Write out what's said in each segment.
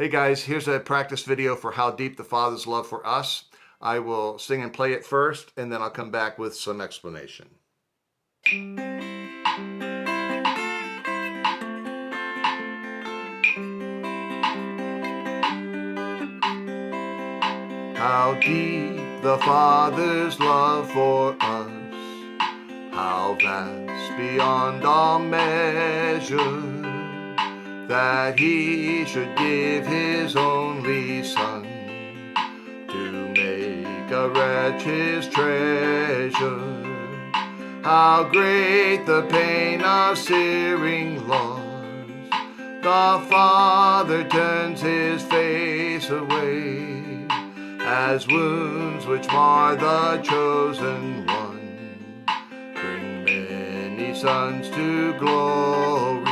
Hey guys, here's a practice video for How Deep the Father's Love for Us. I will sing and play it first, and then I'll come back with some explanation. How deep the Father's love for us, how vast beyond all measure, that He should give His only Son to make a wretch His treasure. How great the pain of searing loss, the Father turns His face away, as wounds which mar the chosen one bring many sons to glory.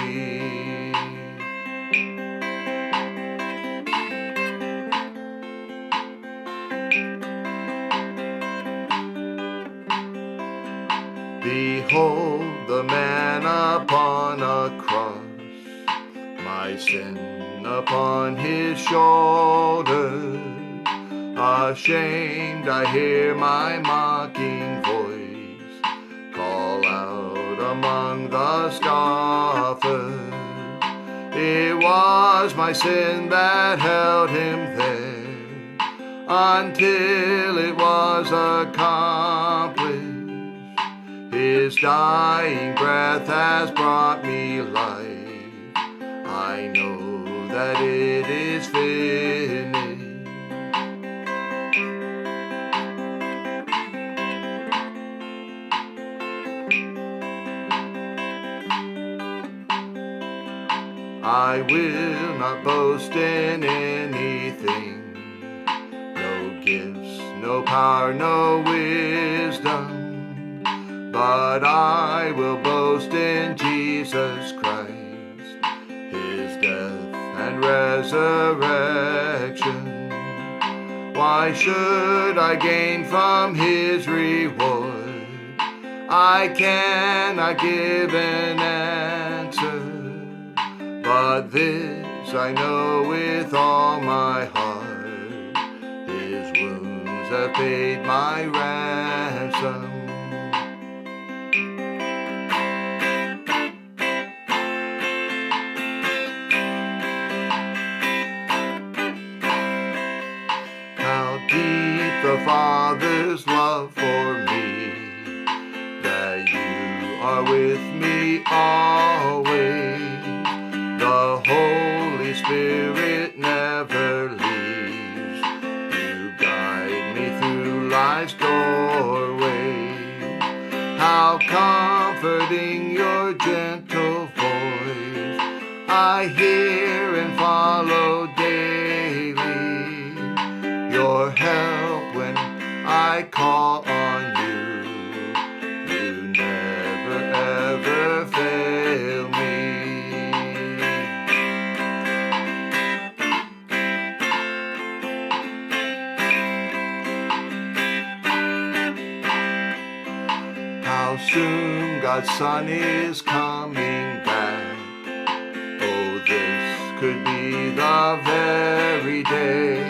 Behold the man upon a cross, my sin upon his shoulder. Ashamed I hear my mocking voice call out among the scoffers. It was my sin that held him there until it was accomplished. His dying breath has brought me life. I know that it is finished. I will not boast in anything, no gifts, no power, no wisdom, but I will boast in Jesus Christ, His death and resurrection. Why should I gain from His reward? I cannot give an answer, but this I know with all my heart, His wounds have paid my ransom. How deep the Father's love for me, that you are with me always. The Holy Spirit never leaves. You guide me through life's doorway. How comforting your gentle voice I hear and follow daily. Your help when I call on you. You never ever fail me. How soon God's Son is coming back. Oh, this could be the very day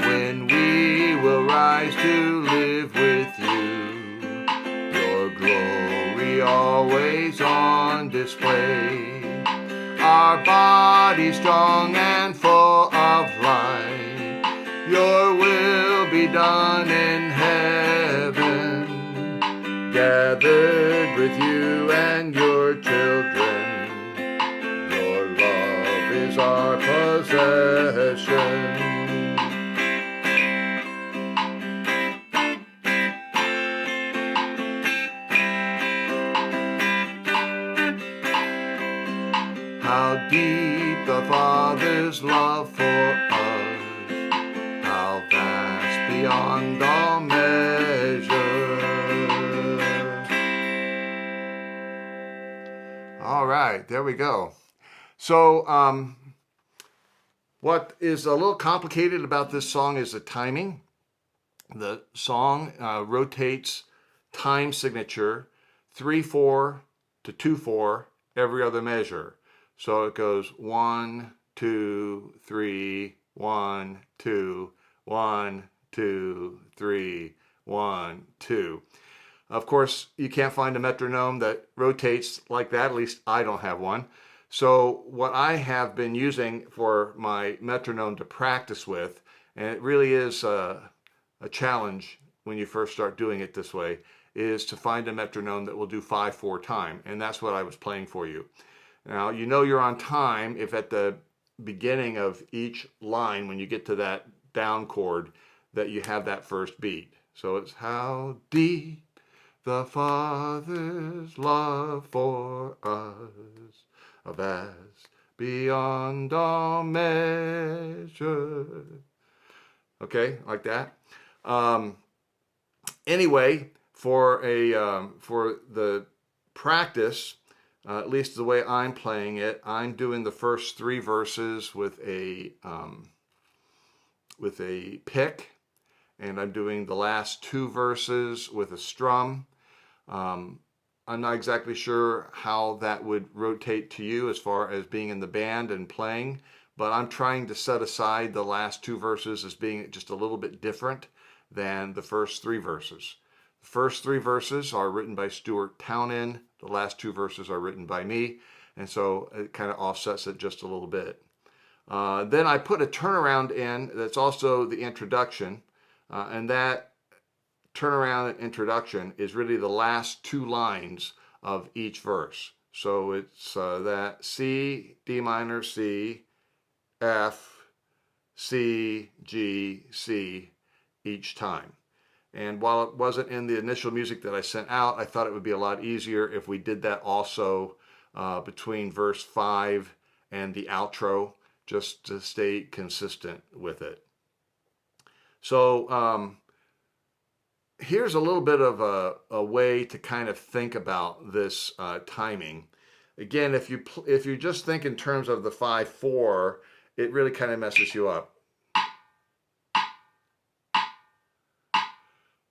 when we will rise to live with you. Your glory always on display. Our bodies strong and full of light. Your will be done in heaven. Gathered with you and your children, your love is our possession. How deep the Father's love for us, how vast beyond all measure. All right, there we go. So what is a little complicated about this song is the timing. The song rotates time signature 3/4 to 2/4 every other measure. So it goes 1, 2, 3, 1, 2, 1, 2, 3, 1, 2. Of course, you can't find a metronome that rotates like that. At least I don't have one. So what I have been using for my metronome to practice with, and it really is a challenge when you first start doing it this way, is to find a metronome that will do 5/4 time. And that's what I was playing for you. Now, you know you're on time if at the beginning of each line, when you get to that down chord, that you have that first beat. So it's how deep the Father's love for us, a vast beyond all measure. Okay, like that. Anyway, for the practice, at least the way I'm playing it, I'm doing the first 3 verses with a pick, and I'm doing the last 2 verses with a strum. I'm not exactly sure how that would rotate to you as far as being in the band and playing, but I'm trying to set aside the last 2 verses as being just a little bit different than the first 3 verses. The first 3 verses are written by Stuart Townend. The last 2 verses are written by me, and so it kind of offsets it just a little bit. Then I put a turnaround in that's also the introduction, and that turnaround and introduction is really the last 2 lines of each verse. So it's that C, D minor, C, F, C, G, C each time. And while it wasn't in the initial music that I sent out, I thought it would be a lot easier if we did that also between verse 5 and the outro, just to stay consistent with it. So here's a little bit of a way to kind of think about this timing. Again, if you just think in terms of the 5/4, it really kind of messes you up.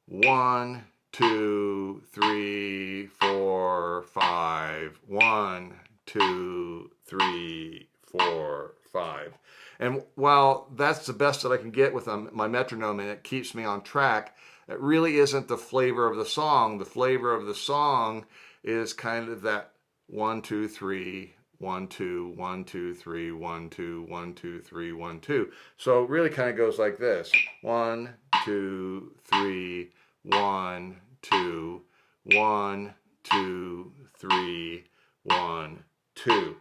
1, 2, 3, 4, 5. 1, 2, 3, 4, 5. And while that's the best that I can get with my metronome and it keeps me on track, it really isn't the flavor of the song. The flavor of the song is kind of that 1, 2, 3, 1, 2, 1, 2, 3, 1, 2, 1, 2, 3, 1, 2. So it really kind of goes like this: 1, 2, 3, 1, 2, 1, 2, 3, 1, 2.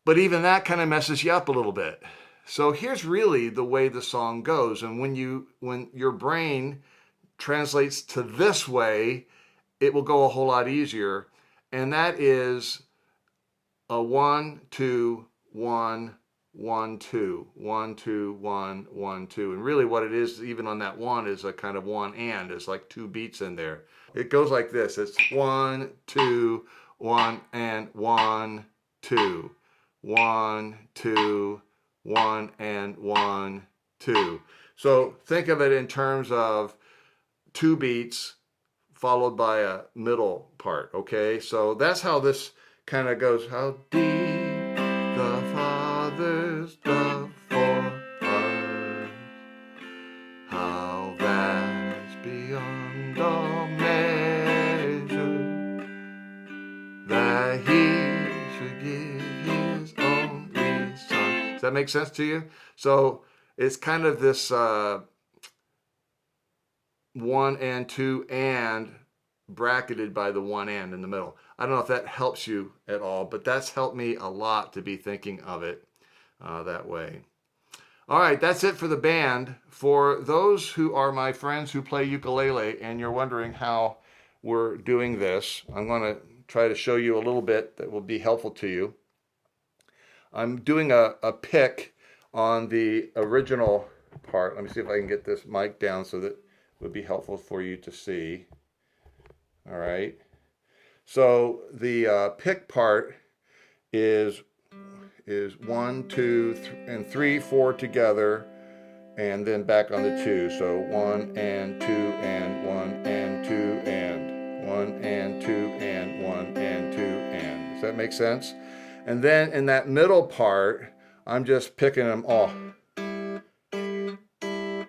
But even that kind of messes you up a little bit. So here's really the way the song goes. And when your brain translates to this way, it will go a whole lot easier. And that is a 1, 2, 1, 1, 2, 1, 2, 1, 1, 2. And really what it is, even on that 1, is a kind of 1 and. It's like 2 beats in there. It goes like this. It's 1, 2, 1, and 1, 2. 1, 2, 1, and 1, 2. So think of it in terms of 2 beats followed by a middle part, okay? So that's how this kind of goes. How deep the Father's love for us, how vast beyond all measure, that He should give His only Son. Does that make sense to you? So it's kind of this 1 and 2 and bracketed by the 1 and in the middle. I don't know if that helps you at all, but that's helped me a lot to be thinking of it that way. All right, that's it for the band. For those who are my friends who play ukulele and you're wondering how we're doing this, I'm going to try to show you a little bit that will be helpful to you. I'm doing a pick on the original part. Let me see if I can get this mic down so that it would be helpful for you to see. All right. So the pick part is 1, 2, and 3, 4 together, and then back on the 2. So 1 and 2 and 1 and 2 and 1 and 2 and 1 and 2 and. Does that make sense? And then in that middle part, I'm just picking them all.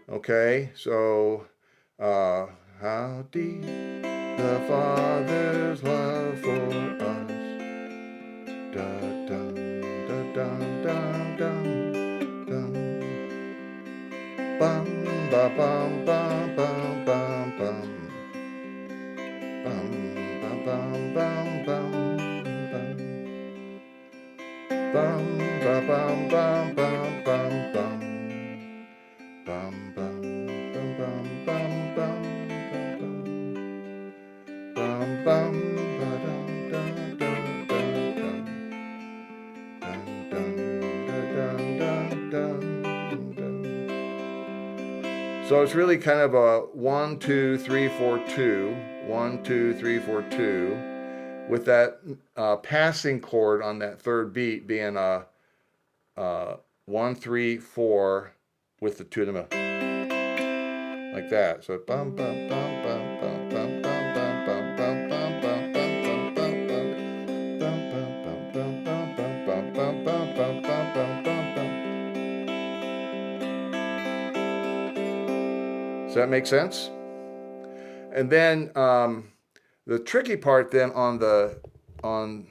Okay, so how deep the Father's love for us. Da dum da dum dum dum dum. Bum ba bum bum bum bum bum. Bum ba bum bum bum bum. Bum ba bum bum bum bum bum. Bum bum bum bum bum bum bum bum ba dum dum dum dum dum dum dum dum dum dum. So it's really kind of a 1 2 3 4 2, 1 2 3 4 2, with that passing chord on that third beat being a 1 3 4 with the 2 in the middle, like that. So bum bum bum bum bum bum bum bum bum bum bum bum Does that make sense? And then the tricky part then on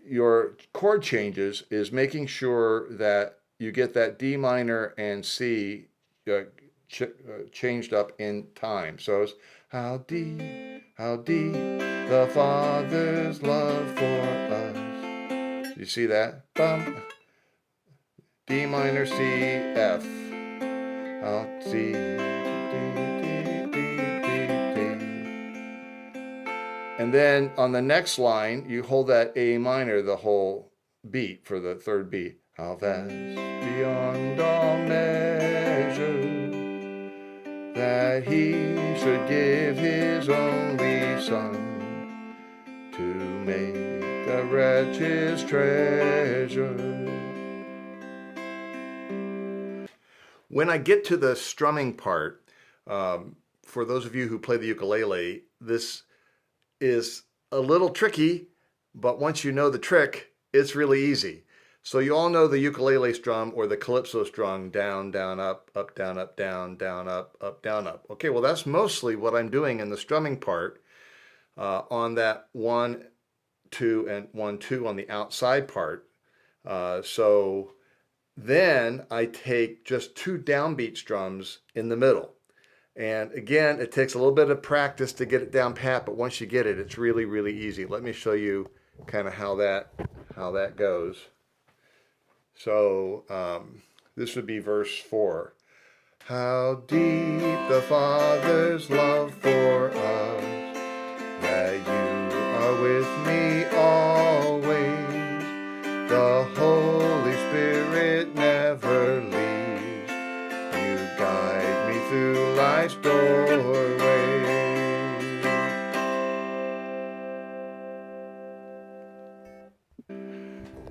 your chord changes is making sure that you get that D minor and C changed up in time. So it's how deep the Father's love for us. You see that? Bum, D minor, C, F. How C, and then on the next line, you hold that A minor the whole beat for the third beat. How vast beyond all measure that he should give his only Son to make a wretch his treasure. When I get to the strumming part, for those of you who play the ukulele, this is a little tricky, but once you know the trick, it's really easy. So you all know the ukulele strum or the calypso strum, down, down, up, down, up, down, up, down, up. Okay, well that's mostly what I'm doing in the strumming part on that 1, 2, and 1, 2 on the outside part. So then I take just 2 downbeat strums in the middle. And again, it takes a little bit of practice to get it down pat, but once you get it, it's really, really easy. Let me show you kind of how that goes. So this would be verse 4. How deep the Father's love for us, that you are with me always. The Holy Spirit never leaves. You guide me through life's doorway.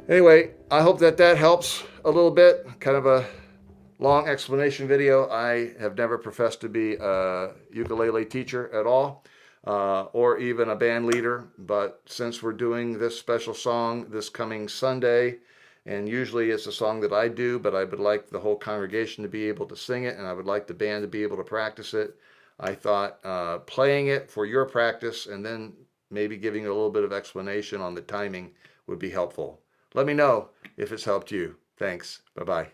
Anyway, I hope that helps a little bit. Kind of a long explanation video. I have never professed to be a ukulele teacher at all, or even a band leader. But since we're doing this special song this coming Sunday, and usually it's a song that I do, but I would like the whole congregation to be able to sing it, and I would like the band to be able to practice it. I thought playing it for your practice and then maybe giving a little bit of explanation on the timing would be helpful. Let me know if it's helped you. Thanks. Bye-bye.